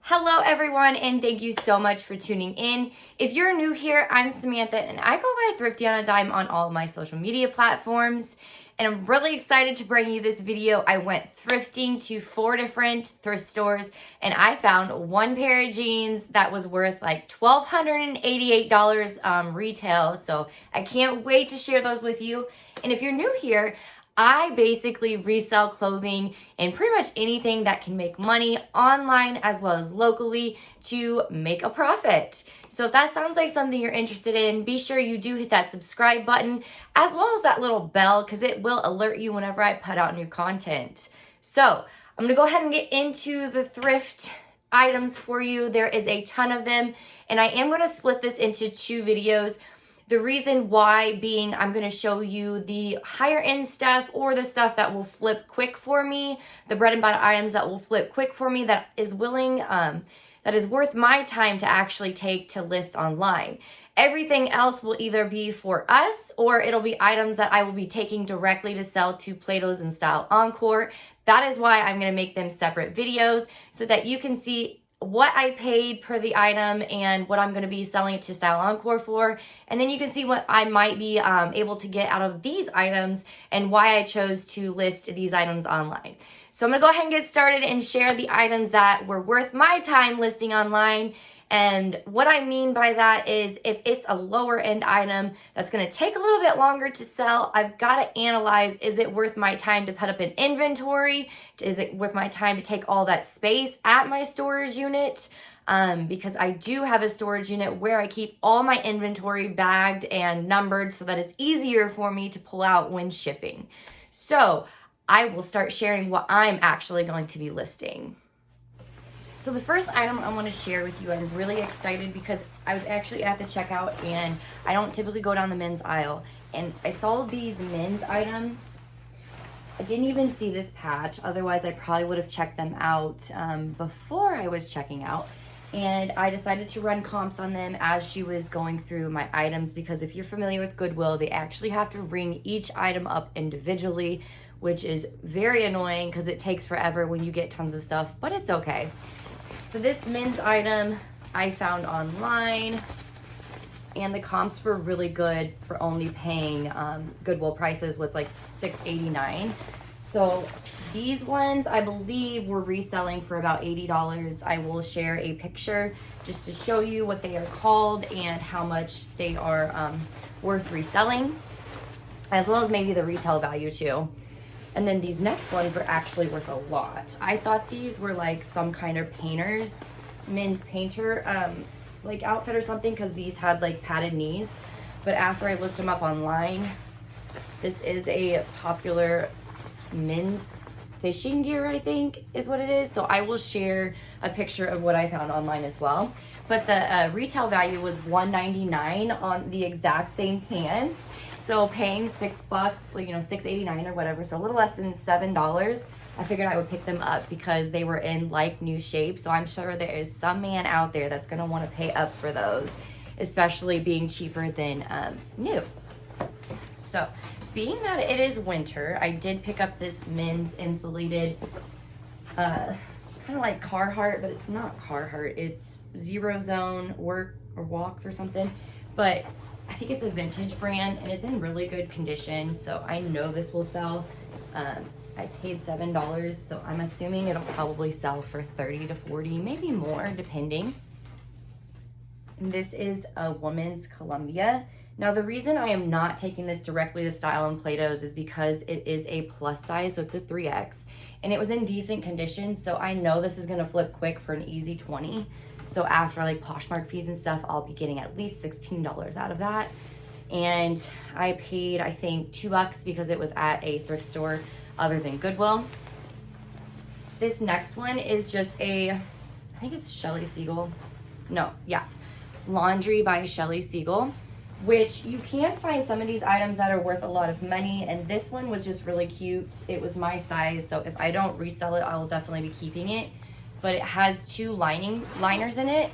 Hello everyone, and thank you so much for tuning in. If you're new here, I'm Samantha and I go by Thrifty on a Dime on all of my social media platforms. And I'm really excited to bring you this video. I went thrifting to 4 different thrift stores and I found one pair of jeans that was worth like $1,288 retail. So I can't wait to share those with you. And if you're new here, I basically resell clothing and pretty much anything that can make money online as well as locally to make a profit. So if that sounds like something you're interested in, be sure you do hit that subscribe button as well as that little bell because it will alert you whenever I put out new content. So I'm gonna go ahead and get into the thrift items for you. There is a ton of them and I am gonna split this into 2 videos. The reason why being I'm going to show you the higher end stuff or the stuff that will flip quick for me, the bread and butter items that will flip quick for me that is that is worth my time to actually take to list online. Everything else will either be for us or it'll be items that I will be taking directly to sell to Plato's and Style Encore. That is why I'm going to make them separate videos so that you can see what I paid per the item and what I'm going to be selling it to Style Encore for. And then you can see what I might be able to get out of these items and why I chose to list these items online. So I'm going to go ahead and get started and share the items that were worth my time listing online. And what I mean by that is if it's a lower end item that's going to take a little bit longer to sell, I've got to analyze, is it worth my time to put up an inventory? Is it worth my time to take all that space at my storage unit? Because I do have a storage unit where I keep all my inventory bagged and numbered so that it's easier for me to pull out when shipping. So I will start sharing what I'm actually going to be listing. So the first item I want to share with you, I'm really excited because I was actually at the checkout and I don't typically go down the men's aisle. And I saw these men's items. I didn't even see this patch. Otherwise, I probably would have checked them out before I was checking out. And I decided to run comps on them as she was going through my items because if you're familiar with Goodwill, they actually have to ring each item up individually, which is very annoying because it takes forever when you get tons of stuff, but it's okay. So this men's item I found online and the comps were really good for only paying Goodwill prices was like $6.89. So these ones I believe were reselling for about $80. I will share a picture just to show you what they are called and how much they are worth reselling, as well as maybe the retail value too. And then these next ones were actually worth a lot. I thought these were like some kind of men's painter like outfit or something because these had like padded knees. But after I looked them up online, this is a popular men's fishing gear, I think is what it is. So I will share a picture of what I found online as well. But the retail value was $199 on the exact same pants. So paying $6, $6.89 or whatever, so a little less than $7, I figured I would pick them up because they were in like new shape. So I'm sure there is some man out there that's gonna wanna pay up for those, especially being cheaper than new. So being that it is winter, I did pick up this men's insulated, kind of like Carhartt, but it's not Carhartt. It's Zero Zone Walks or something, but I think it's a vintage brand and it's in really good condition. So I know this will sell. I paid $7, so I'm assuming it'll probably sell for 30 to 40, maybe more depending. And this is a woman's Columbia. Now the reason I am not taking this directly to Style and Plato's is because it is a plus size, so it's a 3X, and it was in decent condition. So I know this is gonna flip quick for an easy 20. So after like Poshmark fees and stuff, I'll be getting at least $16 out of that. And I paid, I think, $2 because it was at a thrift store other than Goodwill. This next one is just I think it's Shelly Siegel. No, yeah. Laundry by Shelly Siegel, which you can find some of these items that are worth a lot of money. And this one was just really cute. It was my size. So if I don't resell it, I will definitely be keeping it. But it has 2 liners in it.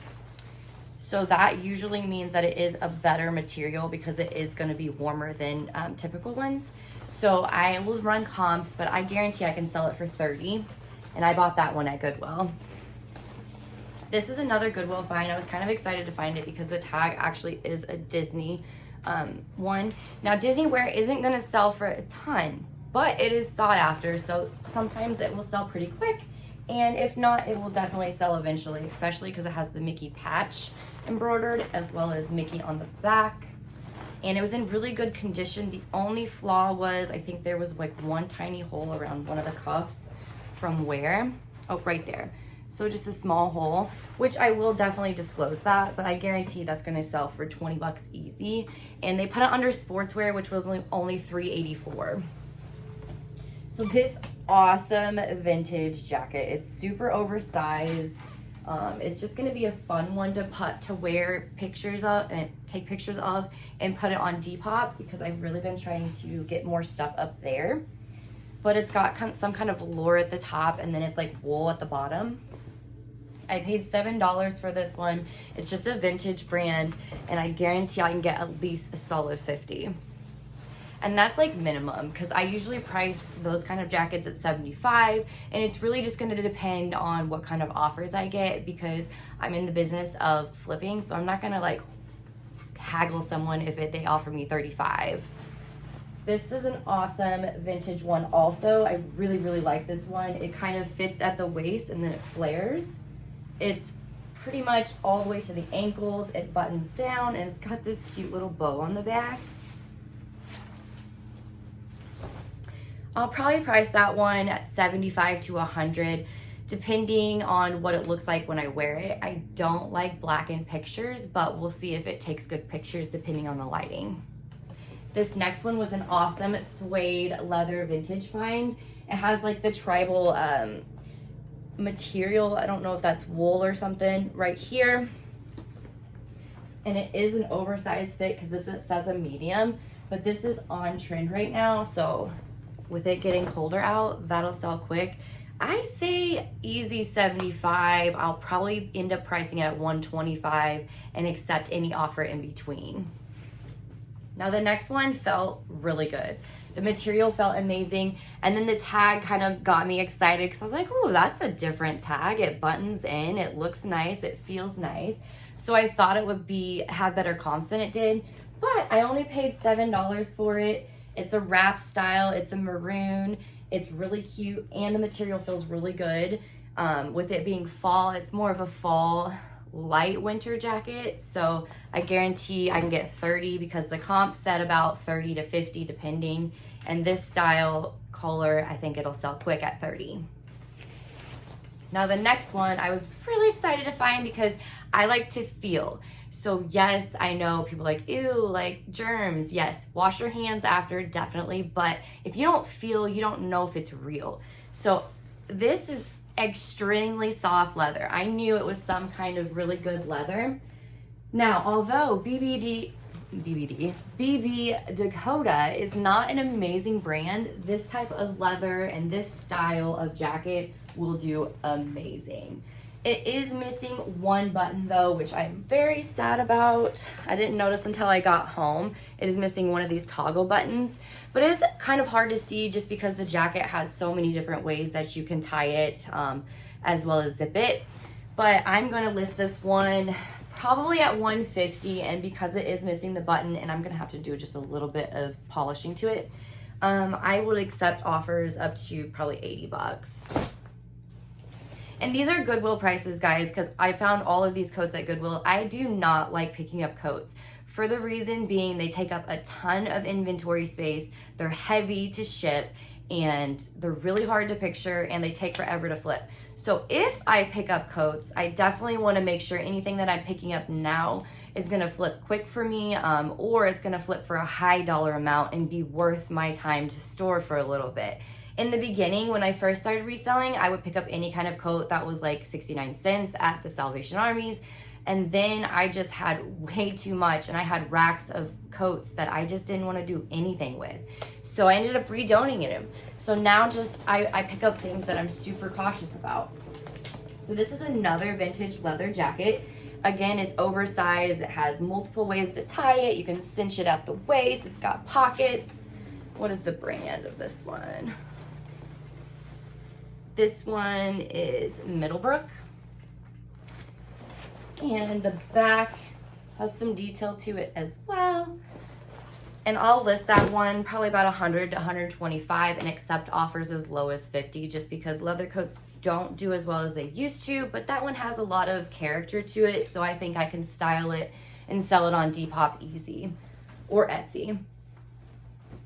So that usually means that it is a better material because it is going to be warmer than typical ones. So I will run comps, but I guarantee I can sell it for $30. And I bought that one at Goodwill. This is another Goodwill find. I was kind of excited to find it because the tag actually is a Disney one. Now Disney wear isn't going to sell for a ton, but it is sought after, so sometimes it will sell pretty quick, and if not, it will definitely sell eventually, especially because it has the Mickey patch embroidered as well as Mickey on the back. And it was in really good condition. The only flaw was, I think there was like one tiny hole around one of the cuffs from where? Oh, right there. So just a small hole, which I will definitely disclose that, but I guarantee that's gonna sell for 20 bucks easy. And they put it under sportswear, which was only $3.84. So this awesome vintage jacket, it's super oversized. It's just gonna be a fun one to wear pictures of and take pictures of and put it on Depop, because I've really been trying to get more stuff up there. But it's got some kind of velour at the top, and then it's like wool at the bottom. I paid $7 for this one. It's just a vintage brand, and I guarantee I can get at least a solid 50. And that's like minimum, because I usually price those kind of jackets at 75, and it's really just going to depend on what kind of offers I get, because I'm in the business of flipping, so I'm not going to like haggle someone if they offer me 35. This is an awesome vintage one also. I really, really like this one. It kind of fits at the waist and then it flares. It's pretty much all the way to the ankles. It buttons down, and it's got this cute little bow on the back. I'll probably price that one at 75 to 100, depending on what it looks like when I wear it. I don't like black in pictures, but we'll see if it takes good pictures depending on the lighting. This next one was an awesome suede leather vintage find. It has like the tribal material. I don't know if that's wool or something right here. And it is an oversized fit, because this says a medium, but this is on trend right now. So with it getting colder out, that'll sell quick. I say easy 75. I'll probably end up pricing it at 125 and accept any offer in between. Now the next one felt really good. The material felt amazing, and then the tag kind of got me excited, because I was like, oh, that's a different tag. It buttons in, it looks nice, it feels nice. So I thought it would have better comps than it did, but I only paid $7 for it. It's a wrap style, it's a maroon, it's really cute, and the material feels really good. With it being fall, it's more of a fall light winter jacket, so I guarantee I can get 30, because the comp said about 30 to 50 depending, and this style color, I think it'll sell quick at 30. Now the next one I was really excited to find, because I like to feel. So yes, I know people are like, ew, like germs. Yes, wash your hands after, definitely, but if you don't feel, you don't know if it's real. So this is extremely soft leather. I knew it was some kind of really good leather. Now, although BB Dakota is not an amazing brand, this type of leather and this style of jacket will do amazing. It is missing one button though, which I'm very sad about. I didn't notice until I got home. It is missing one of these toggle buttons, but it is kind of hard to see just because the jacket has so many different ways that you can tie it, as well as zip it. But I'm gonna list this one probably at 150, and because it is missing the button and I'm gonna have to do just a little bit of polishing to it, I would accept offers up to probably 80 bucks. And these are Goodwill prices, guys, because I found all of these coats at Goodwill. I do not like picking up coats, for the reason being they take up a ton of inventory space, they're heavy to ship, and they're really hard to picture, and they take forever to flip. So if I pick up coats, I definitely want to make sure anything that I'm picking up now is going to flip quick for me, or it's going to flip for a high dollar amount and be worth my time to store for a little bit. In the beginning, when I first started reselling, I would pick up any kind of coat that was like 69 cents at the Salvation Armies. And then I just had way too much, and I had racks of coats that I just didn't want to do anything with. So I ended up redonating them. So now I pick up things that I'm super cautious about. So this is another vintage leather jacket. Again, it's oversized. It has multiple ways to tie it. You can cinch it at the waist. It's got pockets. What is the brand of this one? This one is Middlebrook. And the back has some detail to it as well. And I'll list that one probably about 100 to 125 and accept offers as low as 50 just because leather coats don't do as well as they used to, but that one has a lot of character to it, so I think I can style it and sell it on Depop easy or Etsy.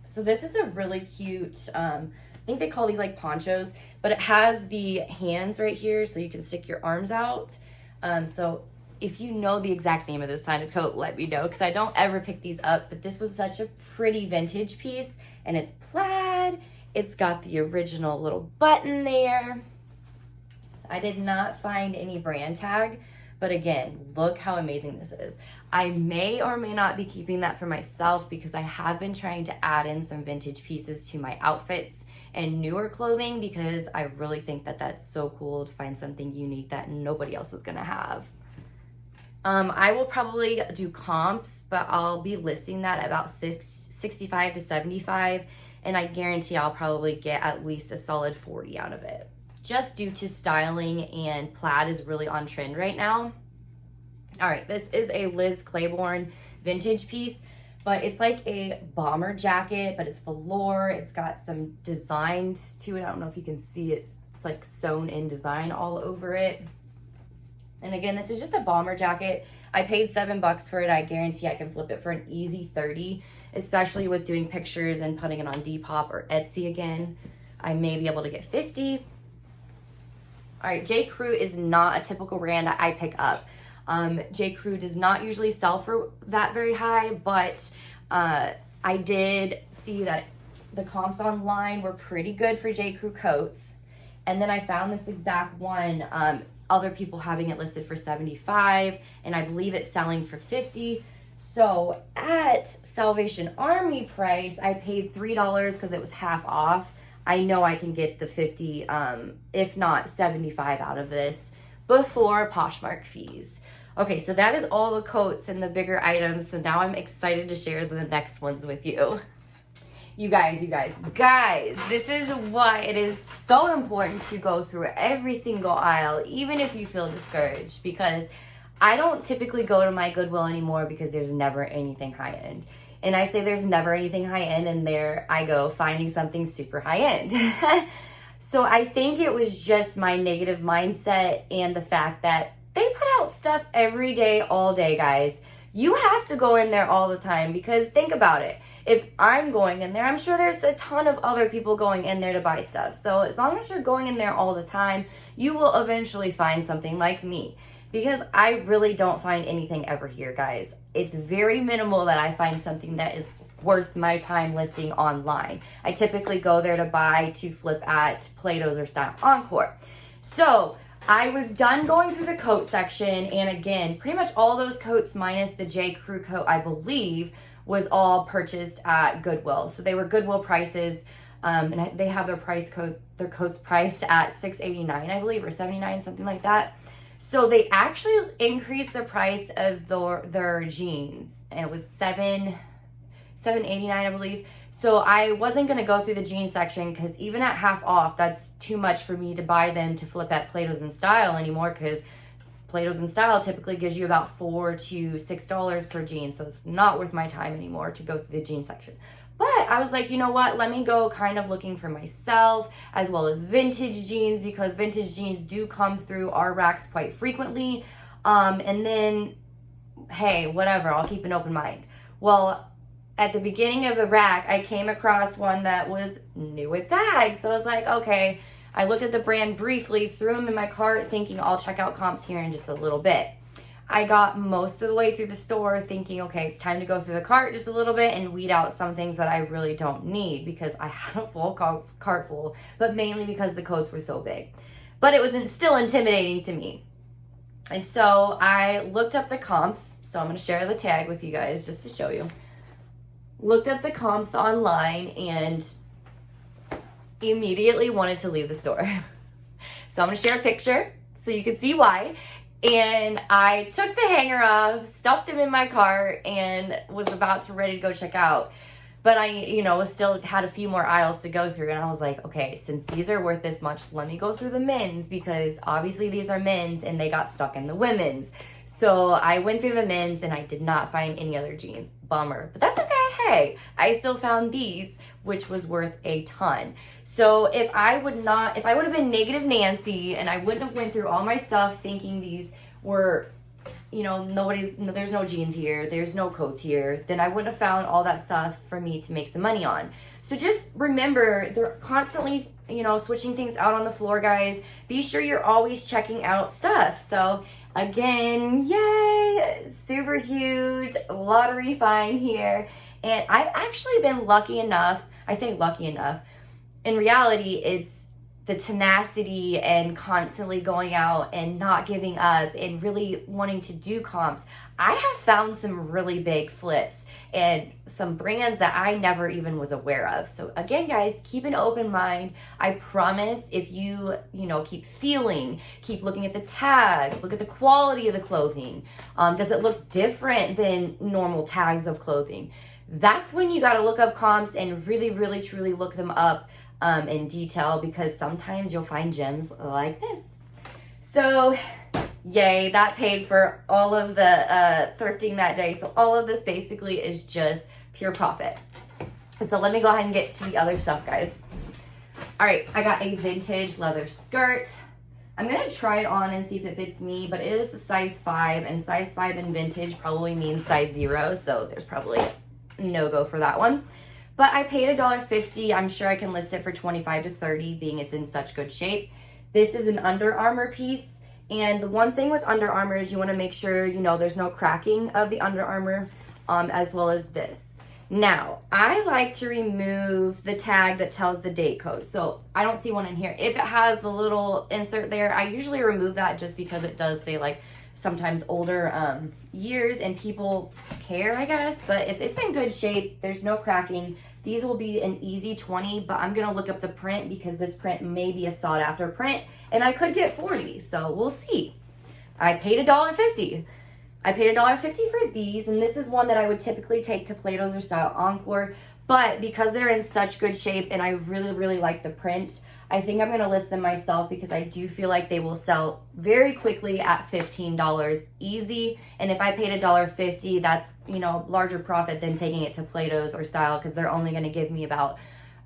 So this is a really cute, I think they call these like ponchos, but it has the hands right here so you can stick your arms out. So if you know the exact name of this kind of coat, let me know because I don't ever pick these up, but this was such a pretty vintage piece and it's plaid. It's got the original little button there. I did not find any brand tag, but again, look how amazing this is. I may or may not be keeping that for myself because I have been trying to add in some vintage pieces to my outfits and newer clothing because I really think that that's so cool to find something unique that nobody else is gonna have. I will probably do comps, but I'll be listing that at about 65 to 75, and I guarantee I'll probably get at least a solid 40 out of it. Just due to styling and plaid is really on trend right now. All right, this is a Liz Claiborne vintage piece, but it's like a bomber jacket, but it's velour. It's got some designs to it. I don't know if you can see it. It's like sewn in design all over it. And again, this is just a bomber jacket. I paid $7 for it. I guarantee I can flip it for an easy 30, especially with doing pictures and putting it on Depop or Etsy again. I may be able to get 50. All right, J. Crew is not a typical brand I pick up. J. Crew does not usually sell for that very high, but I did see that the comps online were pretty good for J. Crew coats. And then I found this exact one, other people having it listed for 75, and I believe it's selling for 50. So at Salvation Army price, I paid $3 because it was half off. I know I can get the 50, if not 75 out of this before Poshmark fees. Okay, so that is all the coats and the bigger items. So now I'm excited to share the next ones with you. You guys, this is why it is so important to go through every single aisle, even if you feel discouraged, because I don't typically go to my Goodwill anymore because there's never anything high end. And I say there's never anything high end, and there I go finding something super high end. So I think it was just my negative mindset and the fact that they put out stuff every day, all day, guys. You have to go in there all the time because think about it. If I'm going in there, I'm sure there's a ton of other people going in there to buy stuff. So as long as you're going in there all the time, you will eventually find something like me. Because I really don't find anything ever here, guys. It's very minimal that I find something that is worth my time listing online. I typically go there to buy, to flip at Plato's or Style Encore. So I was done going through the coat section, and again, pretty much all those coats minus the J. Crew coat, I believe, was all purchased at Goodwill. So they were Goodwill prices, and they have their coats priced at $6.89, I believe, or $79, something like that. So they actually increased the price of their jeans, and it was $7.89, I believe. So I wasn't gonna go through the jeans section because even at half off, that's too much for me to buy them to flip at Plato's and Style anymore, because Plato's and Style typically gives you about $4 to $6 per jean, so it's not worth my time anymore to go through the jean section. But I was like, you know what, let me go kind of looking for myself, as well as vintage jeans, because vintage jeans do come through our racks quite frequently. And then, hey, whatever, I'll keep an open mind. Well, at the beginning of the rack, I came across one that was new with tags. So I was like, okay, I looked at the brand briefly, threw them in my cart, thinking I'll check out comps here in just a little bit. I got most of the way through the store thinking, okay, it's time to go through the cart just a little bit and weed out some things that I really don't need, because I had a full cart full, but mainly because the coats were so big. But it was still intimidating to me. And so I looked up the comps. So I'm going to share the tag with you guys just to show you. Looked up the comps online and immediately wanted to leave the store. So I'm going to share a picture so you can see why. And I took the hanger off, stuffed him in my cart, and was ready to go check out. But I, still had a few more aisles to go through. And I was like, okay, since these are worth this much, let me go through the men's, because obviously these are men's and they got stuck in the women's. So I went through the men's and I did not find any other jeans. Bummer. But that's okay. Hey, I still found these, which was worth a ton. So if I would have been negative Nancy and I wouldn't have went through all my stuff thinking these were, there's no jeans here, there's no coats here, then I wouldn't have found all that stuff for me to make some money on. So just remember, they're constantly, switching things out on the floor, guys. Be sure you're always checking out stuff. So again, yay, super huge lottery find here. And I've actually been lucky enough, I say lucky enough, in reality, it's the tenacity and constantly going out and not giving up and really wanting to do comps. I have found some really big flips and some brands that I never even was aware of. So again, guys, keep an open mind. I promise if you, keep feeling, keep looking at the tags, look at the quality of the clothing. Does it look different than normal tags of clothing? That's when you got to look up comps and really, really, truly look them up in detail, because sometimes you'll find gems like this. So yay, that paid for all of the thrifting that day. So all of this basically is just pure profit. So let me go ahead and get to the other stuff, guys. All right, I got a vintage leather skirt. I'm going to try it on and see if it fits me, but it is a size 5, and size 5 in vintage probably means size 0, so there's probably no-go for that one. But I paid $1.50. I'm sure I can list it for $25 to $30, being it's in such good shape. This is an Under Armour piece. And the one thing with Under Armour is you want to make sure, there's no cracking of the Under Armour, as well as this. Now, I like to remove the tag that tells the date code. So I don't see one in here. If it has the little insert there, I usually remove that just because it does say like sometimes older years and people care, I guess. But if it's in good shape, there's no cracking, these will be an easy 20, but I'm gonna look up the print because this print may be a sought after print and I could get 40, so we'll see. I paid $1.50. I paid $1.50 for these, and this is one that I would typically take to Plato's or Style Encore, but because they're in such good shape and I really, really like the print, I think I'm going to list them myself because I do feel like they will sell very quickly at $15 easy. And if I paid $1.50, that's, larger profit than taking it to Plato's or Style, because they're only going to give me about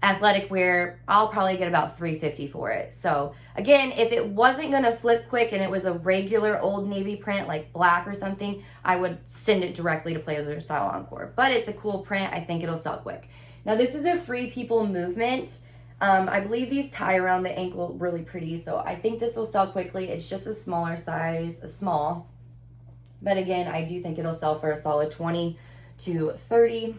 athletic wear. I'll probably get about $3.50 for it. So again, if it wasn't going to flip quick and it was a regular Old Navy print like black or something, I would send it directly to Plato's or Style Encore. But it's a cool print. I think it'll sell quick. Now this is a Free People movement. I believe these tie around the ankle really pretty, so I think this will sell quickly. It's just a smaller size, a small. But again, I do think it'll sell for a solid 20 to 30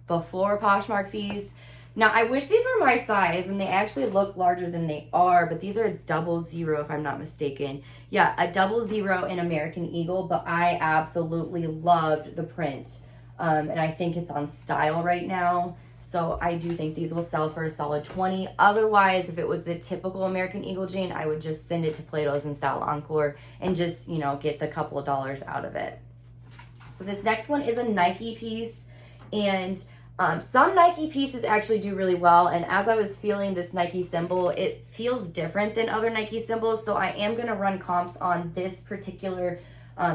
before Poshmark fees. Now, I wish these were my size, and they actually look larger than they are, but these are a 00 if I'm not mistaken. Yeah, a 00 in American Eagle, but I absolutely loved the print. And I think it's on Style right now. So I do think these will sell for a solid 20. Otherwise, if it was the typical American Eagle jean, I would just send it to Plato's and Style Encore and just, get the couple of dollars out of it. So this next one is a Nike piece, and some Nike pieces actually do really well. And as I was feeling this Nike symbol, it feels different than other Nike symbols. So I am going to run comps on this particular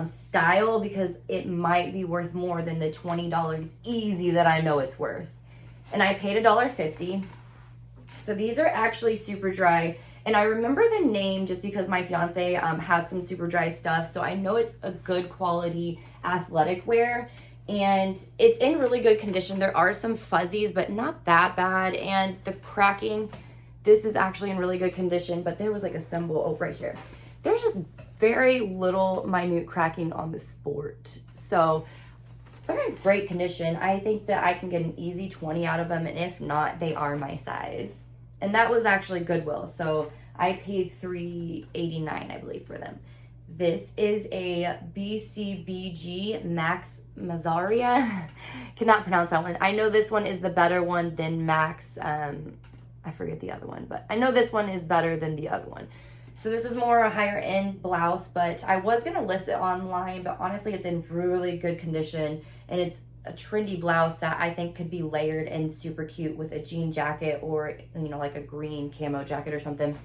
style because it might be worth more than the $20 easy that I know it's worth. And I paid $1.50. So these are actually super dry. And I remember the name just because my fiance has some super dry stuff. So I know it's a good quality athletic wear. And it's in really good condition. There are some fuzzies, but not that bad. And the cracking, this is actually in really good condition. But there was like a symbol right here. There's just very little minute cracking on the sport. So they're in great condition. I think that I can get an easy 20 out of them, and if not, they are my size. And that was actually Goodwill, so I paid $3.89, I believe, for them. This is a BCBG Max Mazzaria. Cannot pronounce that one. I know this one is the better one than Max. I forget the other one, but I know this one is better than the other one. So this is more a higher end blouse, but I was going to list it online, but honestly, it's in really good condition and it's a trendy blouse that I think could be layered and super cute with a jean jacket or, you know, like a green camo jacket or something.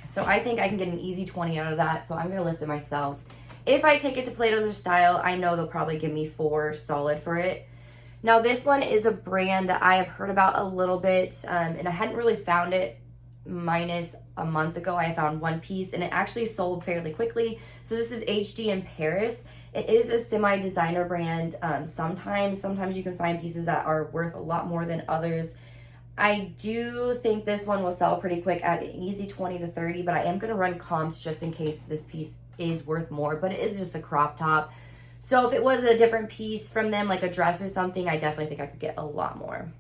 So I think I can get an easy 20 out of that. So I'm going to list it myself. If I take it to Plato's or Style, I know they'll probably give me 4 solid for it. Now this one is a brand that I have heard about a little bit, and I hadn't really found it minus a month ago. I found one piece and it actually sold fairly quickly. So this is HD in Paris. It is a semi-designer brand. Sometimes you can find pieces that are worth a lot more than others. I do think this one will sell pretty quick at an easy 20 to 30, but I am going to run comps just in case this piece is worth more, but it is just a crop top. So if it was a different piece from them, like a dress or something, I definitely think I could get a lot more.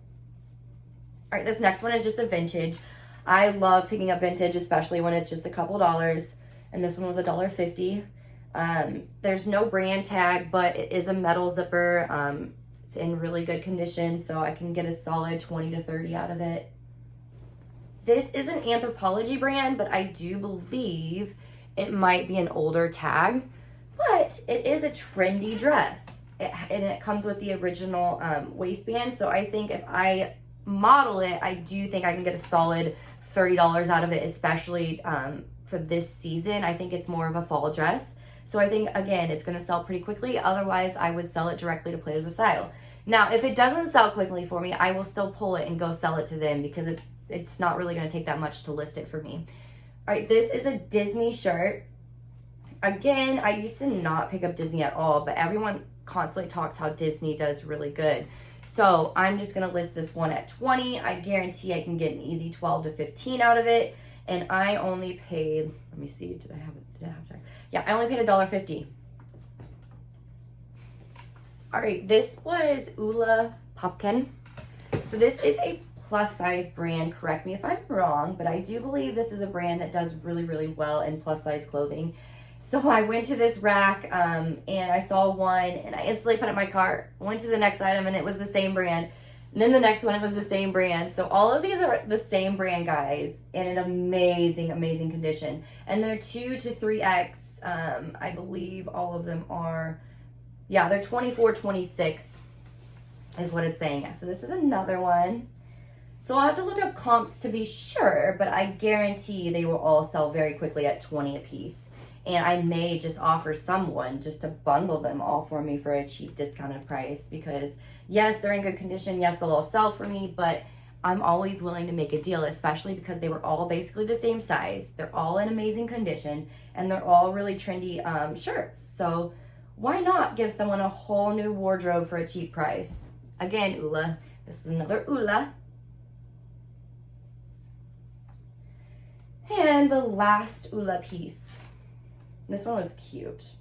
All right, this next one is just a vintage. I love picking up vintage, especially when it's just a couple dollars. And this one was $1.50. There's no brand tag, but it is a metal zipper. It's in really good condition, so I can get a solid 20 to 30 out of it. This is an Anthropologie brand, but I do believe it might be an older tag. But it is a trendy dress. And it comes with the original waistband. So I think if I model it, I do think I can get a solid $30 out of it, especially for this season. I think it's more of a fall dress. So I think, again, it's going to sell pretty quickly. Otherwise, I would sell it directly to Plato's or Style. Now, if it doesn't sell quickly for me, I will still pull it and go sell it to them because it's not really going to take that much to list it for me. All right, this is a Disney shirt. Again, I used to not pick up Disney at all, but everyone constantly talks how Disney does really good. So I'm just going to list this one at 20. I guarantee I can get an easy 12 to 15 out of it. And I only paid, let me see, did I have time? Yeah, I only paid $1.50. All right, this was Ula Popken. So this is a plus size brand. Correct me if I'm wrong, but I do believe this is a brand that does really, really well in plus size clothing. So I went to this rack and I saw one and I instantly put it in my cart, went to the next item and it was the same brand. And then the next one, it was the same brand. So all of these are the same brand, guys, in an amazing, amazing condition. And they're 2 to 3X. I believe all of them are, yeah, they're 24, 26 is what it's saying. So this is another one. So I'll have to look up comps to be sure, but I guarantee they will all sell very quickly at 20 a piece. And I may just offer someone just to bundle them all for me for a cheap discounted price because, yes, they're in good condition. Yes, they'll all sell for me, but I'm always willing to make a deal, especially because they were all basically the same size. They're all in amazing condition, and they're all really trendy shirts. So why not give someone a whole new wardrobe for a cheap price? Again, Ula. This is another Ula. And the last Ula piece. This one was cute.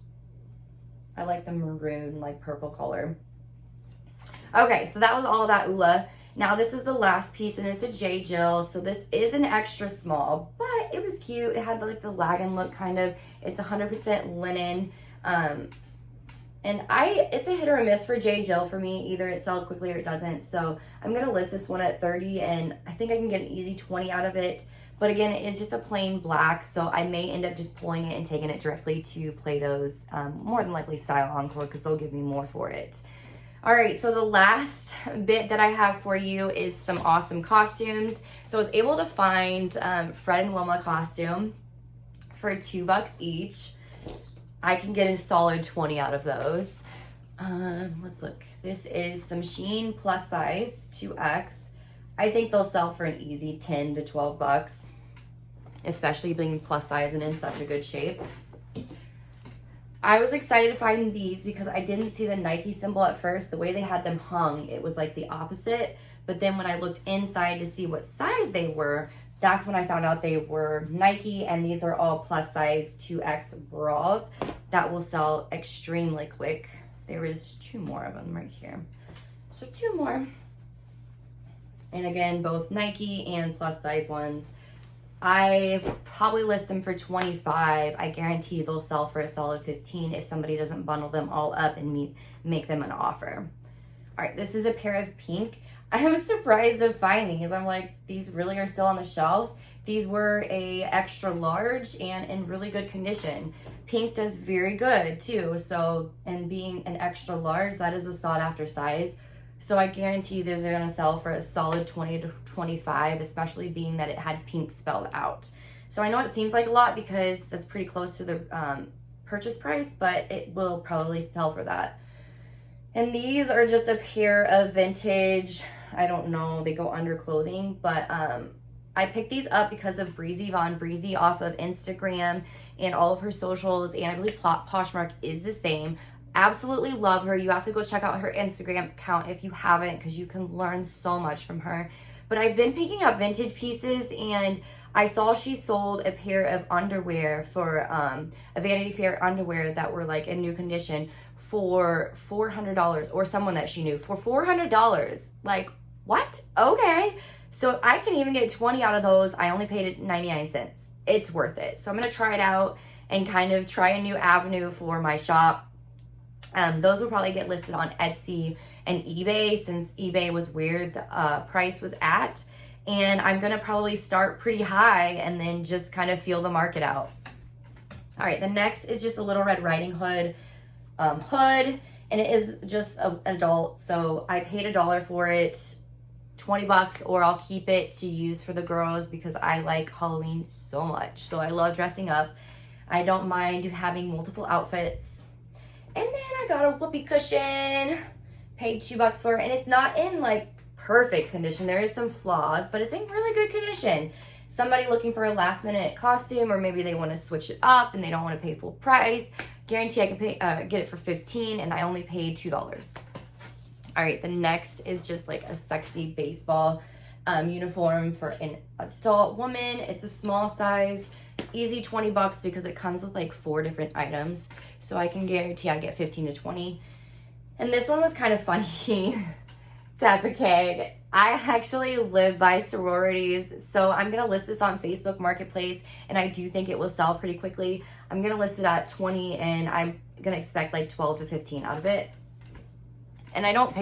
I like the maroon, like purple color. Okay, so that was all that Ula. Now this is the last piece and it's a J. Jill. So this is an extra small, but it was cute. It had like the lagging look kind of. It's 100% linen. And it's a hit or a miss for J. Jill for me. Either it sells quickly or it doesn't. So I'm gonna list this one at 30 and I think I can get an easy 20 out of it. But again, it is just a plain black, so I may end up just pulling it and taking it directly to Plato's, more than likely Style Encore, because they'll give me more for it. All right, so the last bit that I have for you is some awesome costumes. So I was able to find Fred and Wilma costume for $2 each. I can get a solid 20 out of those. Let's look. This is some Shein plus size, 2X. I think they'll sell for an easy 10 to 12 bucks, especially being plus size and in such a good shape. I was excited to find these because I didn't see the Nike symbol at first. The way they had them hung, it was like the opposite. But then when I looked inside to see what size they were, that's when I found out they were Nike, and these are all plus size 2X bras that will sell extremely quick. There is 2 more of them right here. So 2 more. And again, both Nike and plus size ones. I probably list them for 25. I guarantee they'll sell for a solid 15 if somebody doesn't bundle them all up and make them an offer. All right, this is a pair of pink. I was surprised to find these. I'm like, these really are still on the shelf. These were a extra large and in really good condition. Pink does very good too. So, and being an extra large, that is a sought after size. So I guarantee these are gonna sell for a solid 20 to 25, especially being that it had pink spelled out. So I know it seems like a lot because that's pretty close to the purchase price, but it will probably sell for that. And these are just a pair of vintage, I don't know, they go under clothing, but I picked these up because of Breezy Von Breezy off of Instagram and all of her socials, and I believe Poshmark is the same. Absolutely love her. You have to go check out her Instagram account if you haven't, because you can learn so much from her. But I've been picking up vintage pieces, and I saw she sold a pair of underwear for a Vanity Fair underwear that were like in new condition for $400, or someone that she knew for $400. Like, what? Okay. So I can even get 20 out of those. I only paid it 99 cents. It's worth it. So I'm going to try it out and kind of try a new avenue for my shop. Those will probably get listed on Etsy and eBay, since eBay was where the price was at. And I'm going to probably start pretty high and then just kind of feel the market out. All right, the next is just a Little Red Riding Hood hood, and it is just an adult. So I paid $1 for it, 20 bucks, or I'll keep it to use for the girls because I like Halloween so much. So I love dressing up. I don't mind having multiple outfits. And then I got a whoopee cushion, paid $2 for it, and it's not in like perfect condition. There is some flaws, but it's in really good condition. Somebody looking for a last minute costume, or maybe they want to switch it up and they don't want to pay full price, guarantee I can get it for $15, and I only paid $2. All right, the next is just like a sexy baseball uniform for an adult woman. It's a small size, easy 20 bucks because it comes with like 4 different items. So I can guarantee I get 15 to 20. And this one was kind of funny. Tapicag. I actually live by sororities, so I'm going to list this on Facebook Marketplace, and I do think it will sell pretty quickly. I'm going to list it at 20, and I'm going to expect like 12 to 15 out of it. And I don't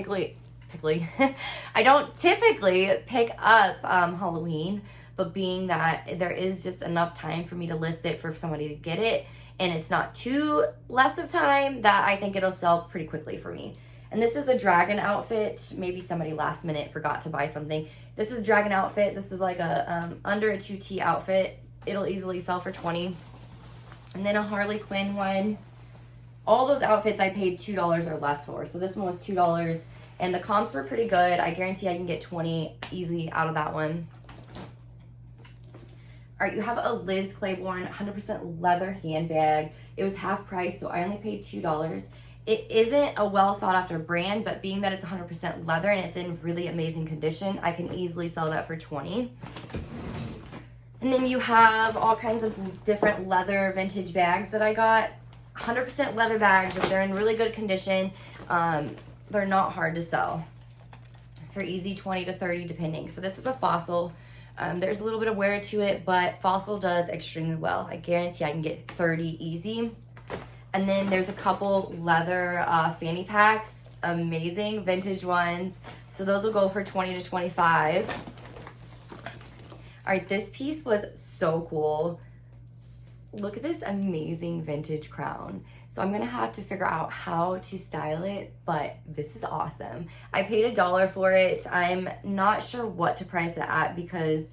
I don't typically pick up Halloween, but being that there is just enough time for me to list it for somebody to get it, and it's not too less of time, that I think it'll sell pretty quickly for me. And this is a dragon outfit. Maybe somebody last minute forgot to buy something. This is a dragon outfit. This is like a under a 2T outfit. It'll easily sell for 20. And then a Harley Quinn one. All those outfits I paid $2 or less for. So this one was $2, and the comps were pretty good. I guarantee I can get 20 easy out of that one. All right, you have a Liz Claiborne 100% leather handbag. It was half price, so I only paid $2. It isn't a well sought after brand, but being that it's 100% leather and it's in really amazing condition, I can easily sell that for 20. And then you have all kinds of different leather vintage bags that I got. 100% leather bags. If they're in really good condition, they're not hard to sell for easy 20 to 30 depending. So this is a Fossil. There's a little bit of wear to it, but Fossil does extremely well. I guarantee I can get 30 easy. And then there's a couple leather fanny packs, amazing vintage ones. So those will go for 20 to 25. All right, this piece was so cool. Look at this amazing vintage crown. So I'm gonna have to figure out how to style it, but this is awesome. I paid $1 for it. I'm not sure what to price it at because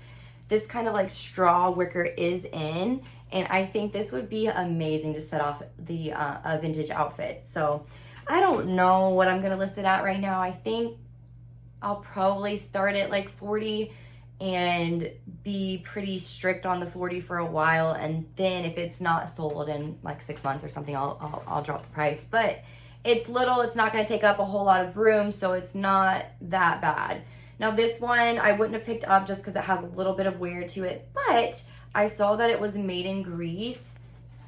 this kind of like straw wicker is in, and I think this would be amazing to set off the a vintage outfit. So I don't know what I'm gonna list it at right now. I think I'll probably start at like 40 and be pretty strict on the 40 for a while, and then if it's not sold in like 6 months or something, I'll drop the price. But it's little, it's not gonna take up a whole lot of room, so it's not that bad. Now this one I wouldn't have picked up just because it has a little bit of wear to it, but I saw that it was made in Greece.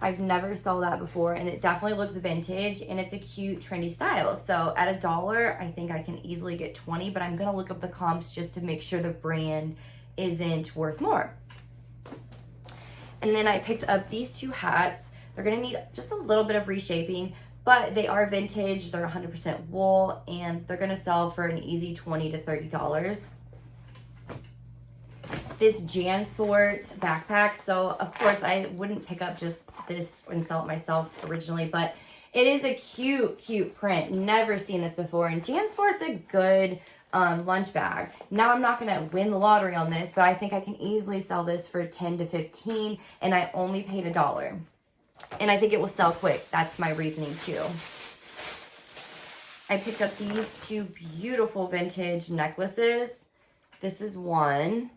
I've never saw that before, and it definitely looks vintage, and it's a cute trendy style. So at $1, I think I can easily get 20, but I'm gonna look up the comps just to make sure the brand isn't worth more. And then I picked up these 2 hats. They're gonna need just a little bit of reshaping, but they are vintage, they're 100% wool, and they're gonna sell for an easy $20 to $30. this JanSport backpack. So of course I wouldn't pick up just this and sell it myself originally, but it is a cute print. Never seen this before. And JanSport's a good lunch bag. Now I'm not gonna win the lottery on this, but I think I can easily sell this for 10 to 15, and I only paid $1. And I think it will sell quick. That's my reasoning too. I picked up these two beautiful vintage necklaces. This is one.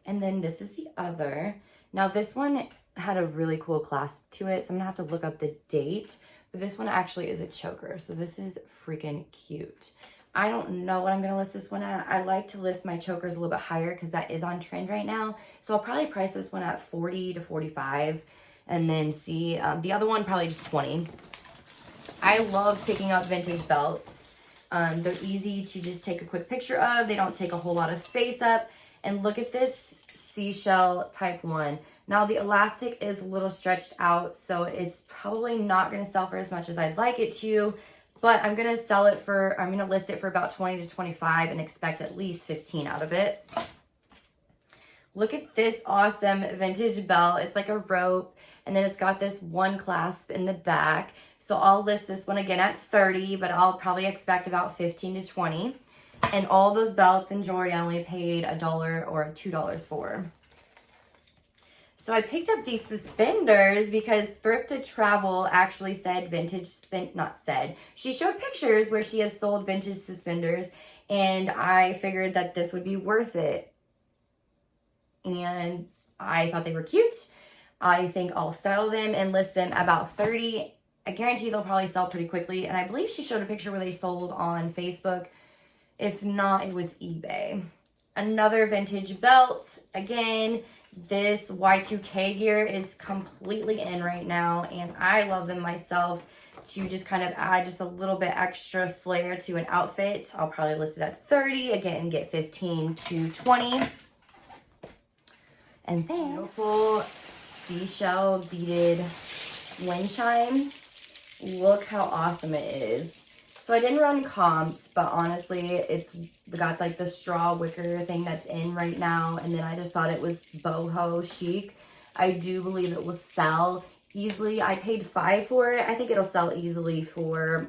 And then this is the other. Now this one had a really cool clasp to it, so I'm gonna have to look up the date. But this one actually is a choker, so this is freaking cute. I don't know what I'm gonna list this one at. I like to list my chokers a little bit higher because that is on trend right now. So I'll probably price this one at 40 to 45 and then see the other one probably just 20. I love picking up vintage belts. They're easy to just take a quick picture of. They don't take a whole lot of space up. And look at this seashell type 1. Now the elastic is a little stretched out, so it's probably not going to sell for as much as I'd like it to, but I'm going to list it for about 20 to 25 and expect at least 15 out of it. Look at this awesome vintage belt. It's like a rope, and then it's got this one clasp in the back. So I'll list this one again at 30, but I'll probably expect about 15 to 20. And all those belts and jewelry I only paid $1 or $2 for. So I picked up these suspenders because Thrifty Travel actually said she showed pictures where she has sold vintage suspenders, and I figured that this would be worth it. And I thought they were cute. I think I'll style them and list them about 30. I guarantee they'll probably sell pretty quickly. And I believe she showed a picture where they sold on Facebook. If not, it was eBay. Another vintage belt. Again, this Y2K gear is completely in right now, and I love them myself to just kind of add just a little bit extra flair to an outfit. I'll probably list it at 30, again, get 15 to 20. And then beautiful seashell beaded wind chime. Look how awesome it is. So I didn't run comps, but honestly, it's got like the straw wicker thing that's in right now. And then I just thought it was boho chic. I do believe it will sell easily. I paid $5 for it. I think it'll sell easily for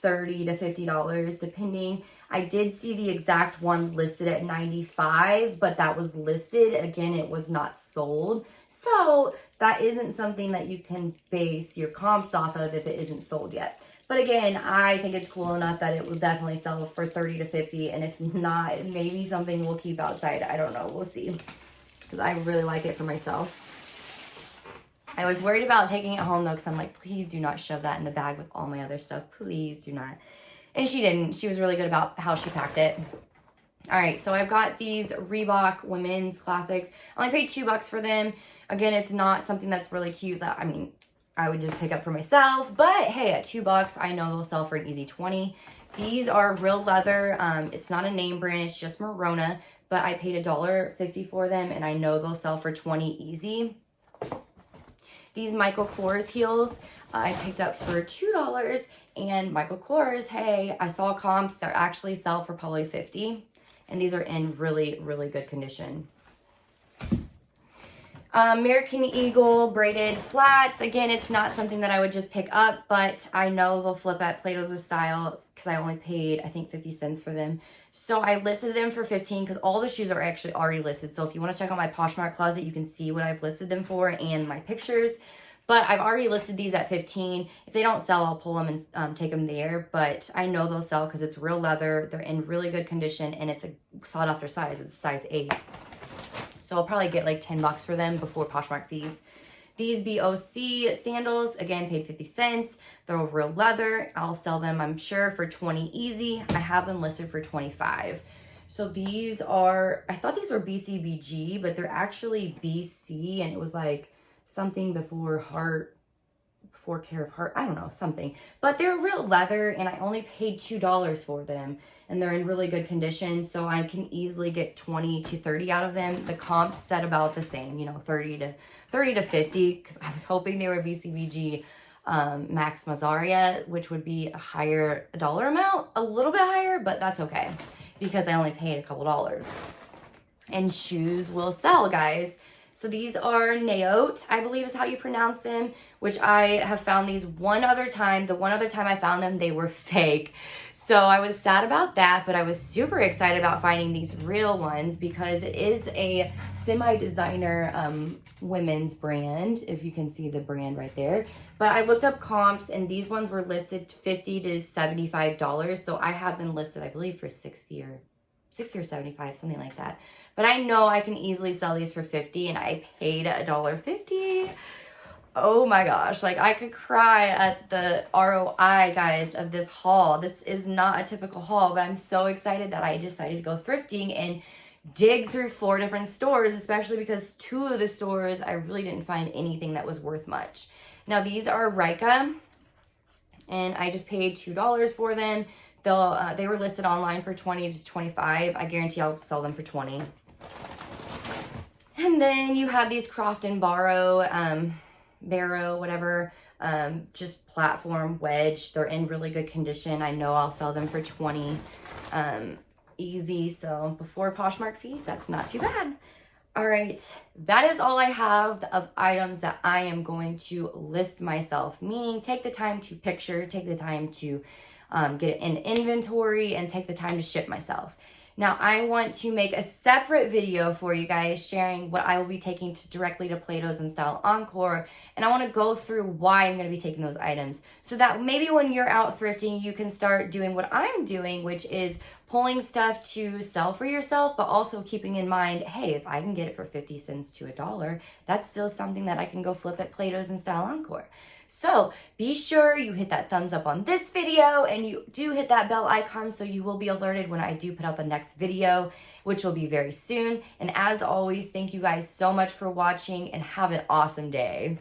$30 to $50, depending. I did see the exact one listed at $95, but that was listed. Again, it was not sold. So that isn't something that you can base your comps off of if it isn't sold yet. But again, I think it's cool enough that it will definitely sell for 30 to 50. And if not, maybe something we'll keep outside. I don't know. We'll see. Because I really like it for myself. I was worried about taking it home, though, because I'm like, please do not shove that in the bag with all my other stuff. Please do not. And she didn't. She was really good about how she packed it. All right, so I've got these Reebok women's classics. I only paid $2 for them. Again, it's not something that's really cute that, I would just pick up for myself. But hey, at $2, I know they'll sell for an easy 20. These are real leather. It's not a name brand. It's just Merona. But I paid $1.50 for them, and I know they'll sell for 20 easy. These Michael Kors heels, I picked up for $2. And Michael Kors, hey, I saw comps that actually sell for probably 50. And these are in really, really good condition. American Eagle braided flats. Again, it's not something that I would just pick up, but I know they'll flip at Plato's Style because I only paid, I think, 50 cents for them. So I listed them for 15 because all the shoes are actually already listed. So if you want to check out my Poshmark closet, you can see what I've listed them for and my pictures. But I've already listed these at 15. If they don't sell, I'll pull them and take them there. But I know they'll sell because it's real leather. They're in really good condition, and it's a sought after size. It's size 8. So I'll probably get like $10 for them before Poshmark fees. These BOC sandals, again, paid 50 cents. They're real leather. I'll sell them, I'm sure, for 20 easy. I have them listed for 25. So these are, I thought these were BCBG, but they're actually BC, and it was like something before care of heart. I don't know, something. But they're real leather, and I only paid $2 for them. And they're in really good condition, so I can easily get 20 to 30 out of them. The comps set about the same, 30 to 50, because I was hoping they were BCBG Max Mazzaria, which would be a higher dollar amount, a little bit higher, but that's okay. because I only paid a couple dollars. And shoes will sell, guys. So these are Naote, I believe is how you pronounce them, which I have found these one other time. The one other time I found them, they were fake. So I was sad about that, but I was super excited about finding these real ones because it is a semi-designer women's brand, if you can see the brand right there. But I looked up comps and these ones were listed $50 to $75. So I have them listed, I believe, for 60 or 75, something like that. But I know I can easily sell these for $50 and I paid $1.50. Oh my gosh, like I could cry at the ROI, guys, of this haul. This is not a typical haul, but I'm so excited that I decided to go thrifting and dig through 4 different stores, especially because 2 of the stores I really didn't find anything that was worth much. Now these are Rika and I just paid $2 for them. They were listed online for $20 to $25. I guarantee I'll sell them for $20. And then you have these Croft and Barrow, whatever, just platform wedge. They're in really good condition. I know I'll sell them for $20 easy. So before Poshmark fees, that's not too bad. All right, that is all I have of items that I am going to list myself, meaning take the time to picture, take the time to get it in inventory, and take the time to ship myself. Now, I want to make a separate video for you guys sharing what I will be taking directly to Plato's and Style Encore, and I want to go through why I'm going to be taking those items so that maybe when you're out thrifting, you can start doing what I'm doing, which is pulling stuff to sell for yourself, but also keeping in mind, hey, if I can get it for 50 cents to $1, that's still something that I can go flip at Plato's and Style Encore. So be sure you hit that thumbs up on this video and you do hit that bell icon so you will be alerted when I do put out the next video, which will be very soon. And as always, thank you guys so much for watching and have an awesome day.